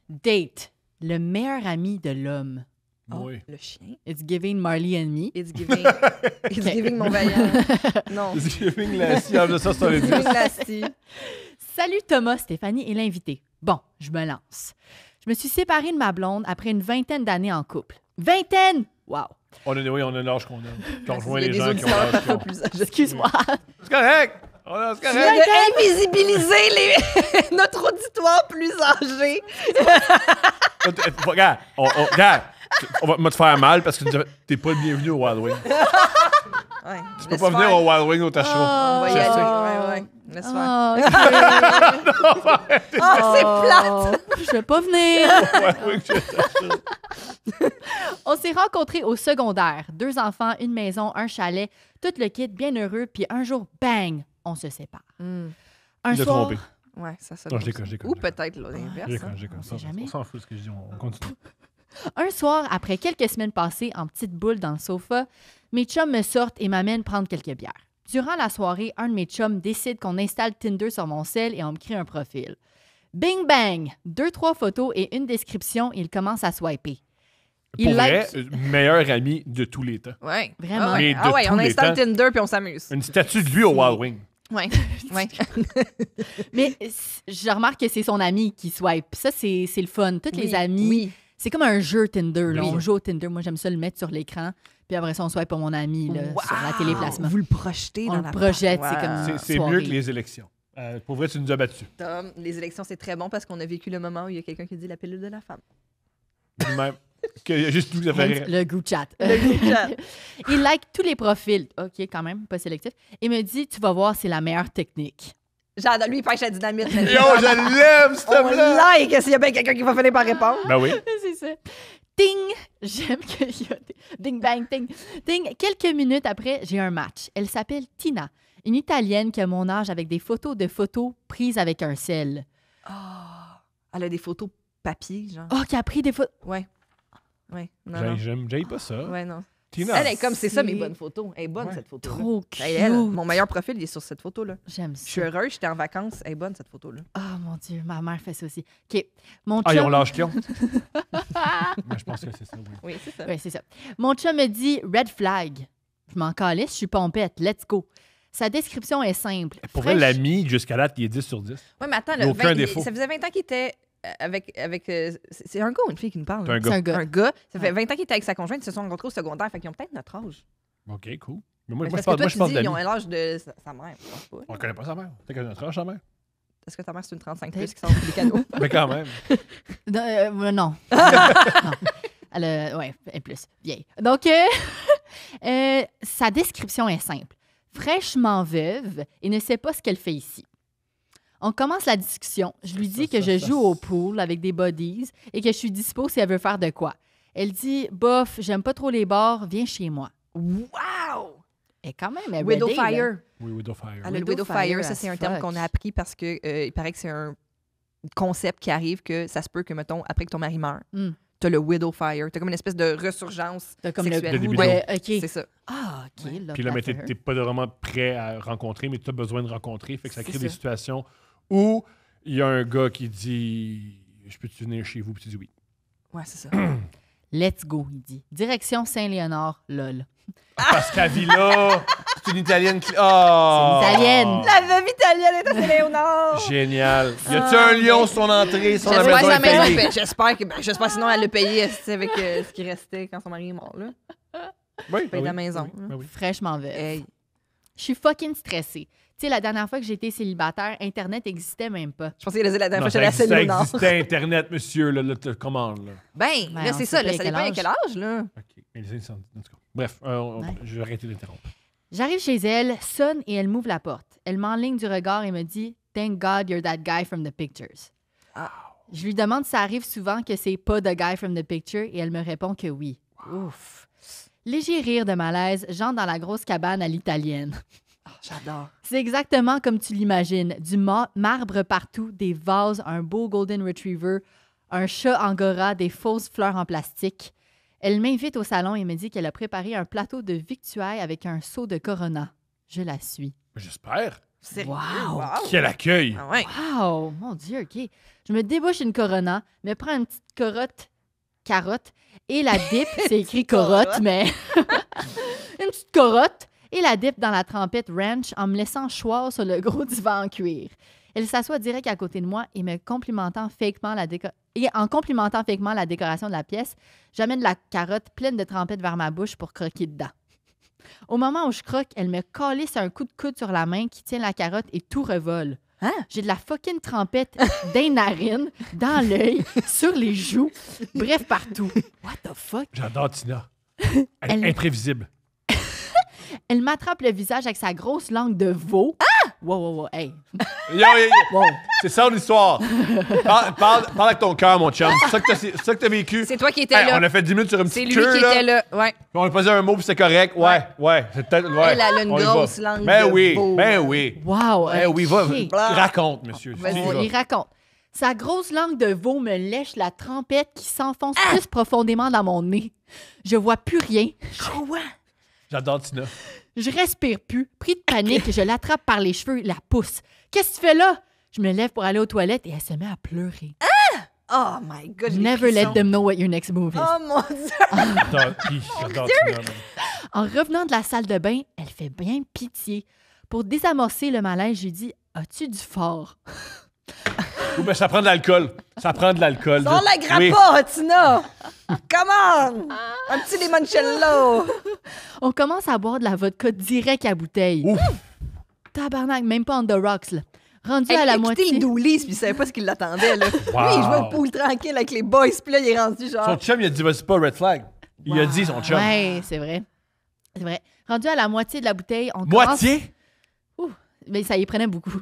Date, le meilleur ami de l'homme. Oui. Le chien. It's giving Marley and me. It's giving. It's giving mon vaillant. Non. It's giving Lassie. De ça, c'est un It's giving indice. Lassie. Salut Thomas, Stéphanie et l'invité. Bon, je me lance. Je me suis séparée de ma blonde après une 20aine d'années en couple. 20aine! Wow! On a l'âge qu'on a. Qu'on rejoint Il y a les des gens qui ont auditeurs l'âge parfois qu'on a. plus âgés. Excuse-moi. C'est correct! C'est Tu correct! viens d'invisibiliser notre auditoire plus âgé. Regarde, regarde, on va te faire mal parce que t'es pas le bienvenu au Wild Wing. Ouais, Tu peux pas venir au Wild Wing au Tacho. On va y Je aller. sais. Ouais. Laisse faire. Oh, C'est plate! Je vais pas venir. Wild Wing, je Tacho. On s'est rencontrés au secondaire. 2 enfants, une maison, un chalet, tout le kit, bien heureux. Puis un jour, bang, on se sépare. Un Il a soir, trompé. Ouais, ça Non, je déconne. Ou peut-être l'inverse. J'ai hein. con. sait jamais. On s'en fout de ce que je dis, on continue. un soir, après quelques semaines passées en petite boule dans le sofa, mes chums me sortent et m'amènent prendre quelques bières. Durant la soirée, un de mes chums décide qu'on installe Tinder sur mon cell et on me crée un profil. Bing bang! 2-3 photos et une description, il commence à swiper. Pour vrai, meilleur ami de tous les temps. Ouais. Vraiment. Ah ouais, Mais de tous on les installe temps. Tinder puis on s'amuse. Une statue de lui au Wild Wing. Ouais. Ouais. Mais je remarque que c'est son ami qui swipe. Ça, c'est le fun. Tous les amis, Oui. c'est comme un jeu Tinder. Là. Oui. On joue au Tinder. Moi, j'aime ça le mettre sur l'écran. Puis après ça, on swipe pour mon ami là, Wow! sur la téléplasma. Vous le projetez On dans le la projette, part. c'est comme- Wow. C'est soirée. mieux que les élections. Pour vrai, tu nous as battus. Tom, les élections, c'est très bon parce qu'on a vécu le moment où il y a quelqu'un qui dit la pilule de la femme. Même. Il y a juste tout à fait. Le group chat. Le group chat. Il like tous les profils. OK, quand même, pas sélectif. Il me dit, tu vas voir, c'est la meilleure technique. J'adore. Lui, il pêche la dynamite. Yo, je l'aime, s'il te On plaît! like s'il y a bien quelqu'un qui va finir par répondre. Ben oui. C'est ça. Ting! J'aime qu'il y a des... Ding, bang, ting. Ting! Quelques minutes après, j'ai un match. Elle s'appelle Tina, une Italienne qui a mon âge avec des photos prises avec un sel. Ah, elle a des photos papier, genre. Oh, qui a pris des photos... Ouais. Ouais. Non. J'aime pas ça. Ouais, non. Tina. Elle est comme, c'est ça mes C'est bonnes photos. Elle est bonne, Ouais. cette photo. Trop cute. Mon meilleur profil, il est sur cette photo-là. J'aime Je suis ça. heureuse, j'étais en vacances. Elle est bonne, cette photo-là. Oh, mon Dieu, ma mère fait ça aussi. OK. Mon Ah, ils ont chum... l'âge qu'ils ont. Mais je pense que c'est ça, oui. Oui, c'est ça. Oui, c'est ça. Mon chum me dit red flag. Je m'en calisse, je suis pompette. Let's go. Sa description est simple. Pour vrai, Fraîche- l'ami, jusqu'à date, il est 10 sur 10. Oui, mais attends, Il y a aucun défaut. ça faisait 20 ans qu'il était avec c'est un gars ou une fille qui nous parle? C'est un là? gars. C'est un gars. Un gars. Ça fait Ouais. 20 ans qu'il était avec sa conjointe, ils se sont rencontrés au secondaire, fait qu'ils ont peut-être notre âge. OK, cool. Mais moi, Parce je que toi, pense tu dis, ils d'amis. ont l'âge de sa mère. Je pense pas. On connaît pas sa mère. T'as qu'à notre âge, sa mère. Est-ce que ta mère, c'est une 35 plus qui sort des cadeaux? Mais quand même. Non. Non. Elle est plus vieille. Donc, sa description est simple. Fraîchement veuve et ne sait pas ce qu'elle fait ici. On commence la discussion. Je lui dis que je joue au pool avec des buddies et que je suis dispo si elle veut faire de quoi. Elle dit « Bof, j'aime pas trop les bars, viens chez moi. Wow! » Et quand même, elle Widow ready, là. Fire. Oui, Widowfire. Elle a le Widow Widow Fire, Fire ça, as c'est un terme fuck. qu'on a appris parce que il paraît que c'est un concept qui arrive que ça se peut que, mettons, après que ton mari meurt, Mm. t'as le Widow Fire. T'as comme une espèce de ressurgence T'as comme sexuelle. le début Ouais, OK. C'est ça. Ah, OK. love Puis là, that mais for her. t'es pas vraiment prêt à rencontrer, mais tu as besoin de rencontrer. Fait que ça C'est crée des ça. situations où il y a un gars qui dit « Je peux-tu venir chez vous? » Puis tu dis oui. Ouais, c'est ça. Let's go, il dit. Direction Saint-Léonard, lol. Parce qu'à Villa, c'est une Italienne qui... Oh! C'est une Italienne. La veuve italienne est à Saint-Léonard! Génial. Y a-tu un lion sur son entrée, sur la J'espère maison que est la maison payée? J'espère que j'espère sinon elle l'a payé avec ce qui restait quand son mari est mort là. Oui, Paye la maison. Oui, oui. Fraîchement veuve. Hey. Je suis fucking stressée. Tu sais, la dernière fois que j'étais célibataire, Internet n'existait même pas. Je pensais qu'il allait dire la dernière Non, fois que ça j'allais à Saint-Léonard. existait Internet, monsieur, là, commande, là. Ben, Ben, là on c'est sait ça, pas là, à ça quel dépend à âge. quel âge là. OK. Mais les incendies, en tout cas. Bref, Ouais. je vais arrêter d'interrompre. J'arrive chez elle, sonne et elle m'ouvre la porte. Elle m'enligne du regard et me dit « Thank God you're that guy from the pictures. Ah. Je lui demande si ça arrive souvent que c'est pas the guy from the picture et elle me répond que oui. Ouf. Léger rire de malaise, j'entre dans la grosse cabane à l'italienne. Ah, j'adore. C'est exactement comme tu l'imagines. Du marbre partout, des vases, un beau golden retriever, un chat angora, des fausses fleurs en plastique. Elle m'invite au salon et me dit qu'elle a préparé un plateau de victuailles avec un seau de Corona. Je la suis. J'espère. Sérieux? Wow. Quel accueil! Ah ouais. Wow! Mon Dieu, OK. Je me débouche une Corona, me prends une petite carotte et la dip. C'est écrit corotte, mais... une petite corotte et la dip dans la trempette ranch en me laissant choir sur le gros divan en cuir. Elle s'assoit direct à côté de moi et me complimentant faquement en complimentant faquement la décoration de la pièce, j'amène la carotte pleine de trempette vers ma bouche pour croquer dedans. Au moment où je croque, elle me calisse un coup de coude sur la main qui tient la carotte et tout revole. Hein? J'ai de la fucking trempette dans les narines, dans l'œil, sur les joues, bref, partout. What the fuck? J'adore Tina. Elle Elle- est imprévisible. Elle m'attrape le visage avec sa grosse langue de veau. Ah! Wow, hey. Yo, yo, yo. Wow. C'est ça l'histoire. Parle avec ton cœur, mon chum. C'est ça que t'as vécu. C'est toi qui étais Hey, là. on a fait 10 minutes sur une C'est petite lui queue, qui là. était là. Ouais. Puis on a posé un mot, puis c'est correct. Ouais. C'est peut-être. Ouais. Elle a une On y grosse va. langue Ben de oui. veau. Ben oui. Wow. Ben oui, va. OK. Raconte, monsieur. Vas-y. Tu y vas. Il raconte. Sa grosse langue de veau me lèche la trempette qui s'enfonce plus profondément dans mon nez. Je vois plus rien. Quoi? J'adore Tina. Je respire plus. Pris de panique, je l'attrape par les cheveux et la pousse. Qu'est-ce que tu fais là? Je me lève pour aller aux toilettes et elle se met à pleurer. Oh my God. j'ai des Never let frissons. them know what your next move is. Oh mon Dieu. J'adore Tina. man. En revenant de la salle de bain, elle fait bien pitié. Pour désamorcer le malaise, j'ai dit « As-tu du fort? Ou ben ça prend de l'alcool. Ça prend de l'alcool. On la Oui. grappe pas, Tina. Come on. Un petit limoncello. » On commence à boire de la vodka direct à bouteille. Ouf. Tabarnak, même pas on the rocks, là. Rendu Elle à la a quitté moitié... le doulise puis il savait pas ce qui l'attendait, là. Wow. Lui, il jouait au pool tranquille avec les boys puis là, il est rendu genre... Son chum, il a dit, vas-y pas, red flag. Il a dit, son chum. Ouais, c'est vrai. C'est vrai. Rendu à la moitié de la bouteille, on Moitié? commence... Mais ça y prenait beaucoup.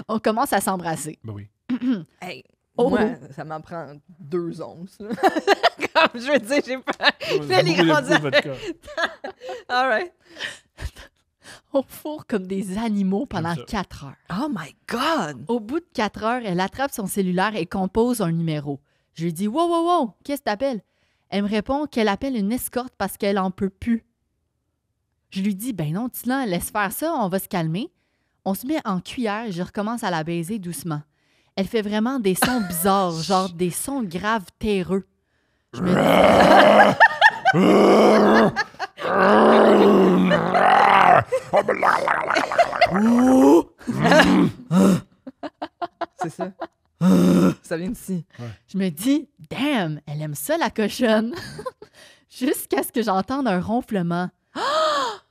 On commence à s'embrasser. Ben oui. Hey, Oh. moi, ça m'en prend 2 onces. là. Comme je veux dire, j'ai pas... Là, il est Beaucoup rendu... de vodka. All right. On fourre comme des animaux pendant ça. 4 heures. Oh my God. Au bout de 4 heures, elle attrape son cellulaire et compose un numéro. Je lui dis « Wow, qu'est-ce que t'appelles? » Elle me répond qu'elle appelle une escorte parce qu'elle en peut plus. Je lui dis « Ben non, Tina, laisse faire ça, on va se calmer. » On se met en cuillère et je recommence à la baiser doucement. Elle fait vraiment des sons bizarres, genre des sons graves terreux. Je me C'est ça. Ça vient d'ici. Je me dis, damn, elle aime ça, la cochonne. Jusqu'à ce que j'entende un ronflement.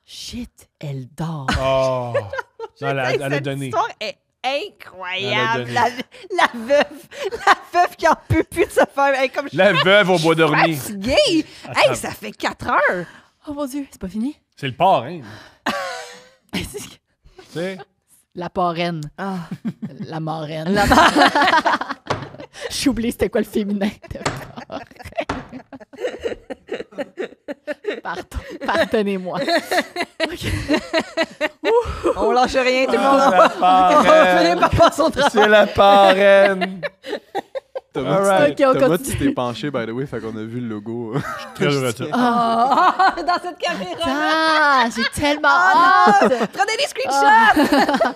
Shit, elle dort. Oh. Non, elle a Cette donné. histoire est Elle incroyable. a La veuve qui en peut plus de se faire. Hey, comme je La veuve au bois suis dormi. fatiguée. Attends. Hey, ça fait 4 heures. Oh mon Dieu, c'est pas fini? C'est le parrain. Tu sais? La parraine. Ah. La marraine. J'ai oublié c'était quoi le féminin de parraine. Pardonnez-moi. OK. On lâche rien, tout le monde. La On va parraine. finir par faire son travail. C'est la parraine. Thomas, Alright. OK, on Thomas, continue. tu t'es penché, by the way, fait qu'on a vu le logo. Très heureux de ça. Ah, dans cette caméra. Ah, j'ai tellement Ah hâte. non! Prenez des screenshots!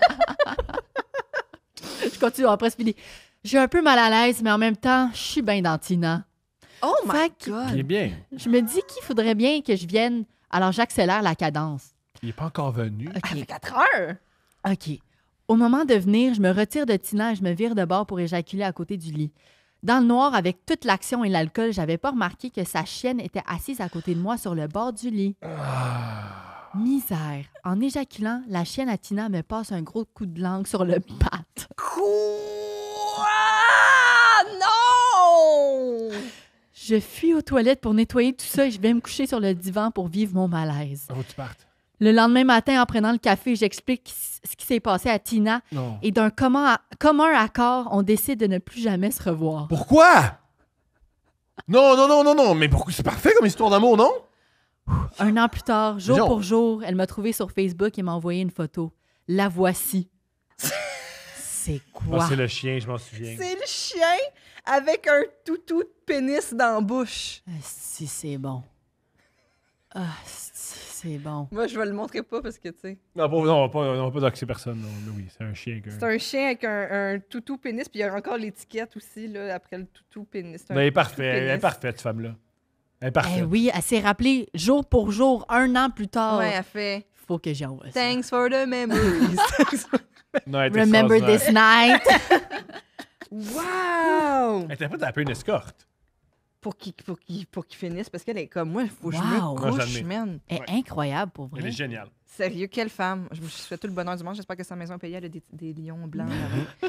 Je continue, après c'est fini. J'ai un peu mal à l'aise, mais en même temps, je suis bien dans Tina. Oh my Fait que- Il est God! bien. Je me dis qu'il faudrait bien que je vienne, alors j'accélère la cadence. Il est pas encore venu. Ça fait OK. 4 heures! OK. Au moment de venir, je me retire de Tina et je me vire de bord pour éjaculer à côté du lit. Dans le noir, avec toute l'action et l'alcool, j'avais pas remarqué que sa chienne était assise à côté de moi sur le bord du lit. Misère. En éjaculant, la chienne à Tina me passe un gros coup de langue sur le patte. Quoi? Non! Je fuis aux toilettes pour nettoyer tout ça et je vais me coucher sur le divan pour vivre mon malaise. Faut que tu partes. Le lendemain matin, en prenant le café, j'explique ce qui s'est passé à Tina Non. et d'un commun accord, on décide de ne plus jamais se revoir. Pourquoi? Non. Mais pourquoi? C'est parfait comme histoire d'amour, non? Un an plus tard, jour Disons. pour jour, elle m'a trouvé sur Facebook et m'a envoyé une photo. La voici. C'est quoi? Ah, c'est le chien, je m'en souviens. C'est le chien avec un toutou de pénis dans la bouche. Si c'est bon. Ah, c'est bon. Moi, je vais le montrer pas parce que, tu sais, Non, on va pas doxer personne. Non. Mais oui, c'est un chien. c'est un chien avec un toutou pénis, puis il y a encore l'étiquette aussi, là, après le toutou pénis. C'est un Mais elle est toutou parfaite. Elle est pénis. parfaite, cette femme-là. Elle est Eh parfaite. oui, elle s'est rappelée jour pour jour, 1 an plus tard. Ouais, elle fait Faut que j'envoie ça. Thanks for the memories. Non, elle est Remember extraordinaire. this night. Wow! Elle était pas tapée une escorte. Pour qu'il finisse, parce qu'elle est comme moi, il faut que je Wow. me Moi, je couche, l'admire. man. Elle est Ouais. incroyable pour Elle est vrai. géniale. Sérieux, quelle femme. Je vous souhaite tout le bonheur du monde. J'espère que sa maison payée, elle a des lions blancs là-bas.